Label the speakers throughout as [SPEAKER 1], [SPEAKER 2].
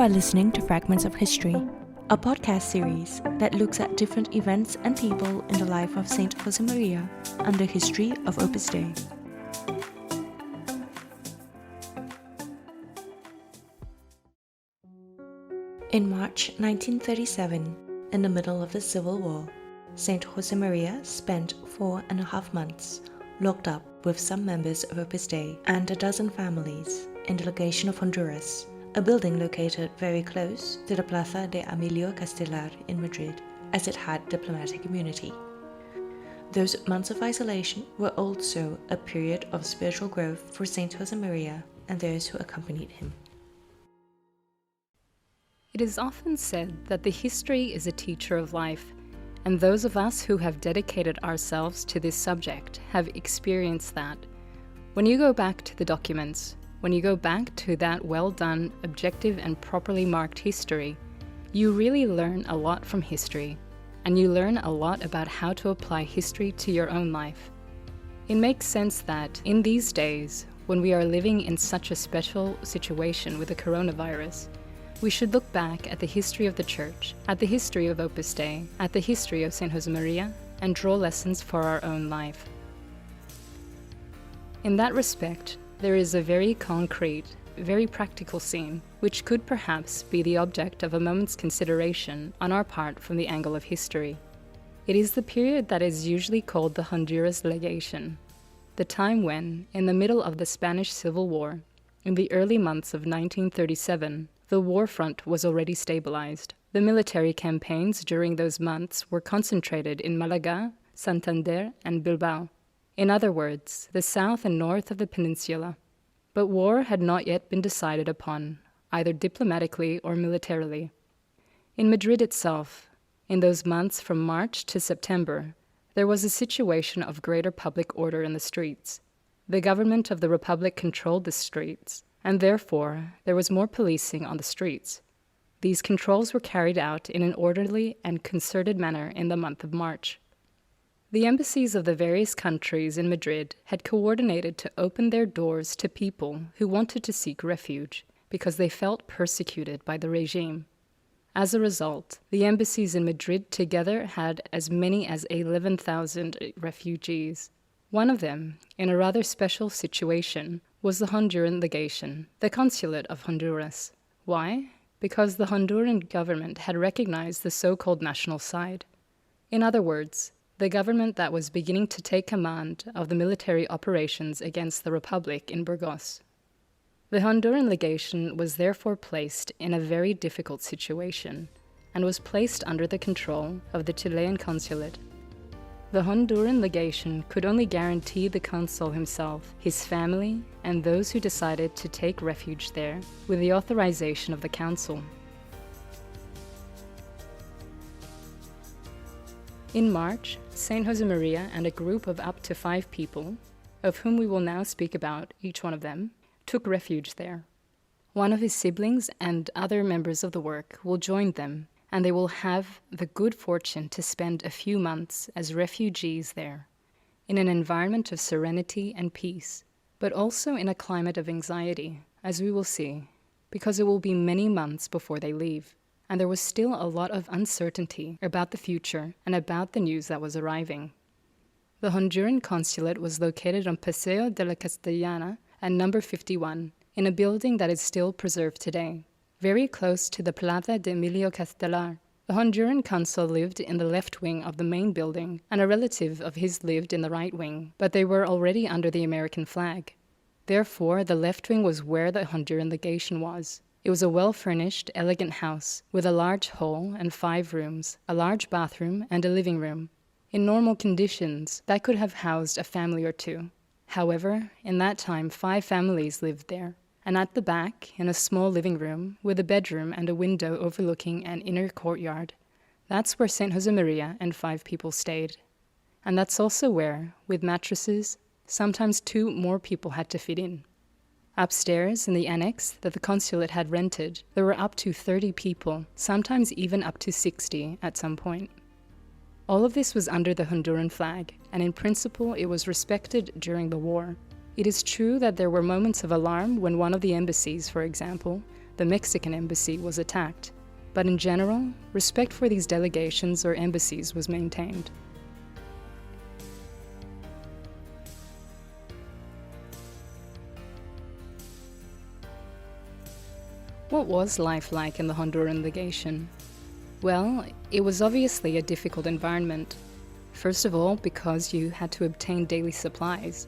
[SPEAKER 1] are listening to Fragments of History, a podcast series that looks at different events and people in the life of Saint Josemaria and the history of Opus Dei. In March 1937, in the middle of the Civil War, Saint Josemaria spent 4.5 months locked up with some members of Opus Dei and a dozen families in the Legation of Honduras, a building located very close to the Plaza de Emilio Castelar in Madrid, as it had diplomatic immunity. Those months of isolation were also a period of spiritual growth for Saint Josemaria and those who accompanied him.
[SPEAKER 2] It is often said that the history is a teacher of life, and those of us who have dedicated ourselves to this subject have experienced that. When you go back to the documents, when you go back to that well-done, objective and properly marked history, you really learn a lot from history, and you learn a lot about how to apply history to your own life. It makes sense that, in these days, when we are living in such a special situation with the coronavirus, we should look back at the history of the Church, at the history of Opus Dei, at the history of St Josemaria, and draw lessons for our own life. In that respect, there is a very concrete, very practical scene, which could perhaps be the object of a moment's consideration on our part from the angle of history. It is the period that is usually called the Honduras Legation, the time when, in the middle of the Spanish Civil War, in the early months of 1937, the war front was already stabilized. The military campaigns during those months were concentrated in Malaga, Santander, and Bilbao. In other words, the south and north of the peninsula. But war had not yet been decided upon, either diplomatically or militarily. In Madrid itself, in those months from March to September, there was a situation of greater public order in the streets. The government of the Republic controlled the streets, and therefore there was more policing on the streets. These controls were carried out in an orderly and concerted manner in the month of March. The embassies of the various countries in Madrid had coordinated to open their doors to people who wanted to seek refuge because they felt persecuted by the regime. As a result, the embassies in Madrid together had as many as 11,000 refugees. One of them, in a rather special situation, was the Honduran Legation, the Consulate of Honduras. Why? Because the Honduran government had recognized the so-called national side. In other words, the government that was beginning to take command of the military operations against the Republic in Burgos. The Honduran Legation was therefore placed in a very difficult situation, and was placed under the control of the Chilean Consulate. The Honduran Legation could only guarantee the consul himself, his family, and those who decided to take refuge there with the authorization of the council. In March, St Josemaria and a group of up to 5 people, of whom we will now speak about each one of them, took refuge there. One of his siblings and other members of the work will join them, and they will have the good fortune to spend a few months as refugees there, in an environment of serenity and peace, but also in a climate of anxiety, as we will see, because it will be many months before they leave, and there was still a lot of uncertainty about the future and about the news that was arriving. The Honduran consulate was located on Paseo de la Castellana and number 51, in a building that is still preserved today, very close to the Plaza de Emilio Castelar. The Honduran consul lived in the left wing of the main building, and a relative of his lived in the right wing, but they were already under the American flag. Therefore, the left wing was where the Honduran legation was. It was a well-furnished, elegant house, with a large hall and 5 rooms, a large bathroom and a living room. In normal conditions, that could have housed a family or 2. However, in that time 5 families lived there. And at the back, in a small living room, with a bedroom and a window overlooking an inner courtyard, that's where St Josemaria and 5 people stayed. And that's also where, with mattresses, sometimes 2 more people had to fit in. Upstairs, in the annex that the consulate had rented, there were up to 30 people, sometimes even up to 60 at some point. All of this was under the Honduran flag, and in principle it was respected during the war. It is true that there were moments of alarm when one of the embassies, for example, the Mexican embassy was attacked. But in general, respect for these delegations or embassies was maintained. What was life like in the Honduran legation? Well, it was obviously a difficult environment. First of all, because you had to obtain daily supplies.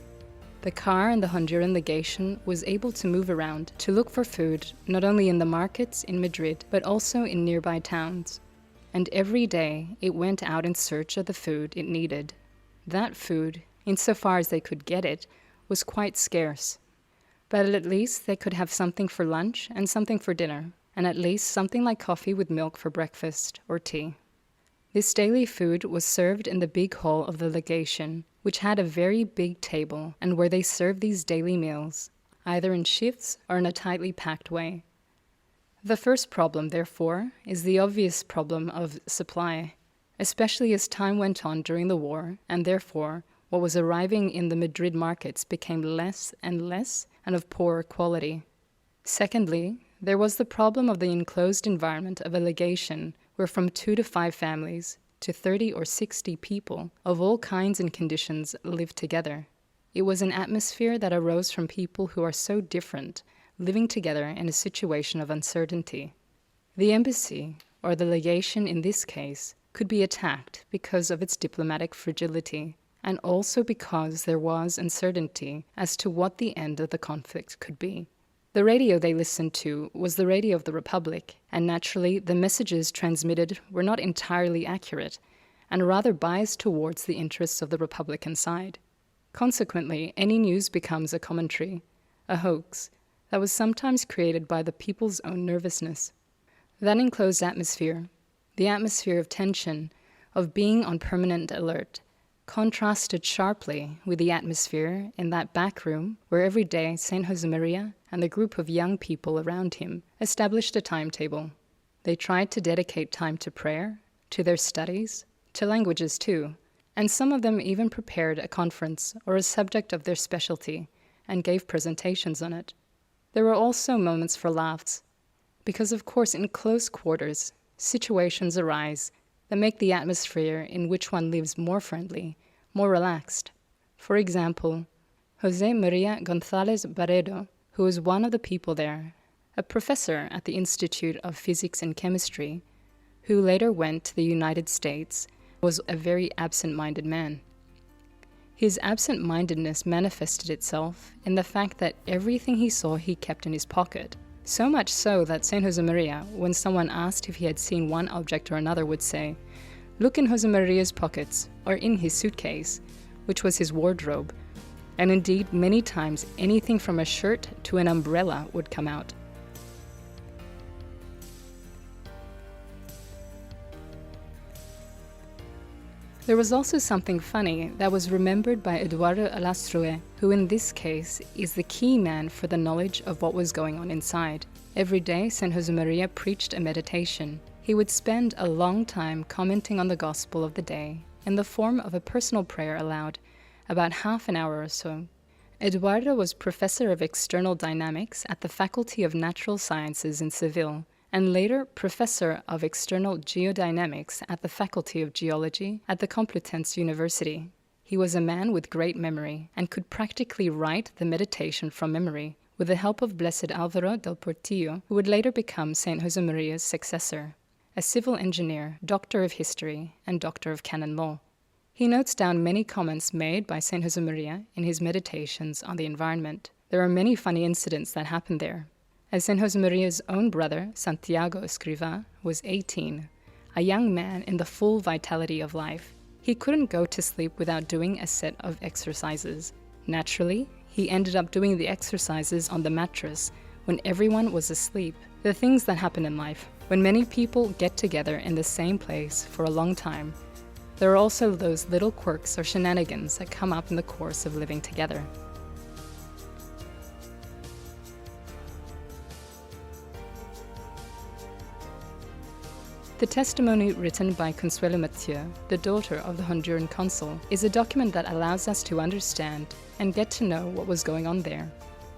[SPEAKER 2] The car in the Honduran legation was able to move around to look for food not only in the markets in Madrid, but also in nearby towns. And every day it went out in search of the food it needed. That food, insofar as they could get it, was quite scarce. But at least they could have something for lunch and something for dinner, and at least something like coffee with milk for breakfast or tea. This daily food was served in the big hall of the legation, which had a very big table and where they served these daily meals, either in shifts or in a tightly packed way. The first problem, therefore, is the obvious problem of supply, especially as time went on during the war, and therefore what was arriving in the Madrid markets became less and less and of poorer quality. Secondly, there was the problem of the enclosed environment of a legation where from 2 to 5 families to 30 or 60 people of all kinds and conditions lived together. It was an atmosphere that arose from people who are so different, living together in a situation of uncertainty. The embassy, or the legation in this case, could be attacked because of its diplomatic fragility, and also because there was uncertainty as to what the end of the conflict could be. The radio they listened to was the radio of the Republic, and naturally the messages transmitted were not entirely accurate, and rather biased towards the interests of the Republican side. Consequently, any news becomes a commentary, a hoax, that was sometimes created by the people's own nervousness. That enclosed atmosphere, the atmosphere of tension, of being on permanent alert, contrasted sharply with the atmosphere in that back room where every day St Josemaria and the group of young people around him established a timetable. They tried to dedicate time to prayer, to their studies, to languages too, and some of them even prepared a conference or a subject of their specialty and gave presentations on it. There were also moments for laughs, because of course in close quarters, situations arise that make the atmosphere in which one lives more friendly, more relaxed. For example, José María González Barredo, who was one of the people there, a professor at the Institute of Physics and Chemistry, who later went to the United States, was a very absent-minded man. His absent-mindedness manifested itself in the fact that everything he saw he kept in his pocket. So much so that St Josemaria, when someone asked if he had seen one object or another, would say, "Look in Josemaria's pockets," or in his suitcase, which was his wardrobe. And indeed, many times, anything from a shirt to an umbrella would come out. There was also something funny that was remembered by Eduardo Alast, who in this case is the key man for the knowledge of what was going on inside. Every day, St Josemaria preached a meditation. He would spend a long time commenting on the gospel of the day in the form of a personal prayer aloud, about half an hour or so. Eduardo was professor of external dynamics at the Faculty of Natural Sciences in Seville, and later professor of external geodynamics at the Faculty of Geology at the Complutense University. He was a man with great memory and could practically write the meditation from memory with the help of Blessed Álvaro del Portillo, who would later become St Josemaria's successor, a civil engineer, doctor of history, and doctor of canon law. He notes down many comments made by St Josemaria in his meditations on the environment. There are many funny incidents that happened there. As St Josemaria's own brother, Santiago Escriva, was 18, a young man in the full vitality of life, he couldn't go to sleep without doing a set of exercises. Naturally, he ended up doing the exercises on the mattress when everyone was asleep. The things that happen in life, when many people get together in the same place for a long time, there are also those little quirks or shenanigans that come up in the course of living together. The testimony written by Consuelo Mathieu, the daughter of the Honduran consul, is a document that allows us to understand and get to know what was going on there.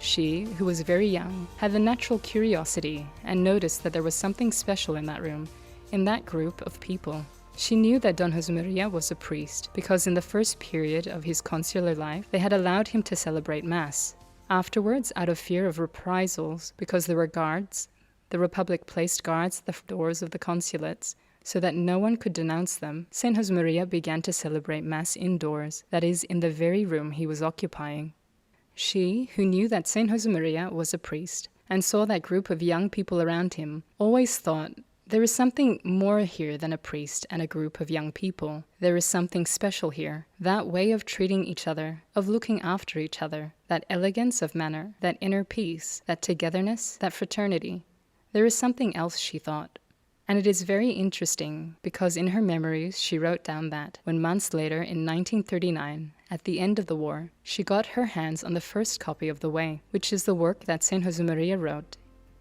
[SPEAKER 2] She, who was very young, had the natural curiosity and noticed that there was something special in that room, in that group of people. She knew that Don Josemaria was a priest because in the first period of his consular life, they had allowed him to celebrate Mass. Afterwards, out of fear of reprisals, because there were guards, the Republic placed guards at the doors of the consulates so that no one could denounce them. Saint Josemaria began to celebrate Mass indoors, that is, in the very room he was occupying. She, who knew that Saint Josemaria was a priest and saw that group of young people around him, always thought, there is something more here than a priest and a group of young people. There is something special here. That way of treating each other, of looking after each other, that elegance of manner, that inner peace, that togetherness, that fraternity. There is something else, she thought. And it is very interesting because in her memories she wrote down that when months later in 1939, at the end of the war, she got her hands on the first copy of The Way, which is the work that Saint Josemaria wrote,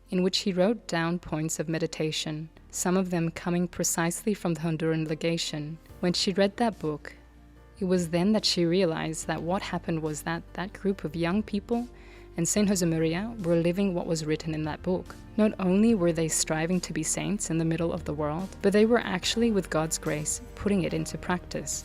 [SPEAKER 2] in which he wrote down points of meditation, some of them coming precisely from the Honduran Legation. When she read that book, it was then that she realized that what happened was that that group of young people and Saint Josemaria were living what was written in that book. Not only were they striving to be saints in the middle of the world, but they were actually, with God's grace, putting it into practice.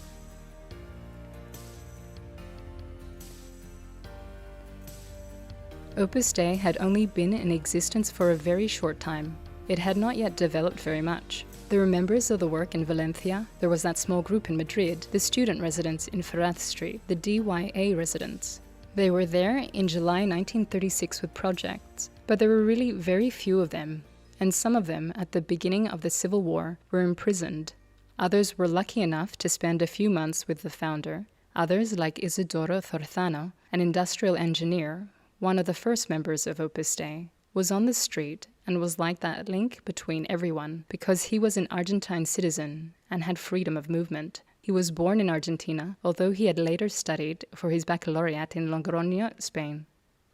[SPEAKER 2] Opus Dei had only been in existence for a very short time. It had not yet developed very much. There were members of the work in Valencia, there was that small group in Madrid, the student residents in Ferraz Street, the DYA residents. They were there in July 1936 with projects, but there were really very few of them, and some of them, at the beginning of the Civil War, were imprisoned. Others were lucky enough to spend a few months with the founder. Others, like Isidoro Zorzano, an industrial engineer, one of the first members of Opus Dei, was on the street and was like that link between everyone because he was an Argentine citizen and had freedom of movement. He was born in Argentina, although he had later studied for his baccalaureate in Logroño, Spain.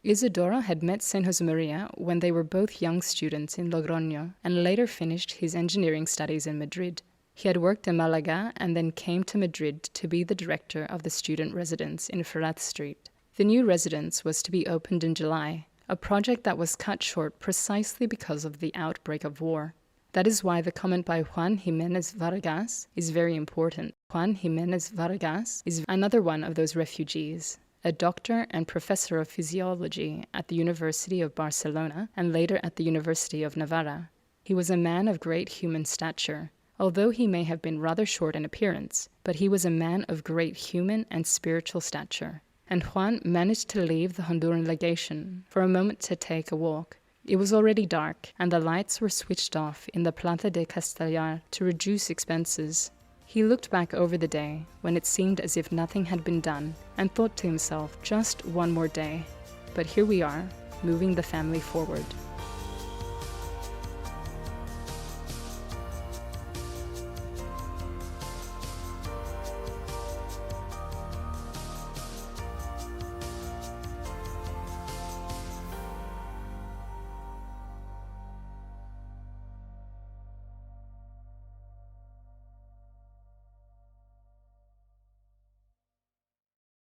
[SPEAKER 2] Isidoro had met Saint Josemaria when they were both young students in Logroño and later finished his engineering studies in Madrid. He had worked in Malaga and then came to Madrid to be the director of the student residence in Ferraz Street. The new residence was to be opened in July, a project that was cut short precisely because of the outbreak of war. That is why the comment by Juan Jimenez Vargas is very important. Juan Jimenez Vargas is another one of those refugees, a doctor and professor of physiology at the University of Barcelona and later at the University of Navarra. He was a man of great human stature, although he may have been rather short in appearance, but he was a man of great human and spiritual stature. And Juan managed to leave the Honduran Legation for a moment to take a walk. It was already dark, and the lights were switched off in the Plaza de Castelar to reduce expenses. He looked back over the day, when it seemed as if nothing had been done, and thought to himself, just one more day. But here we are, moving the family forward.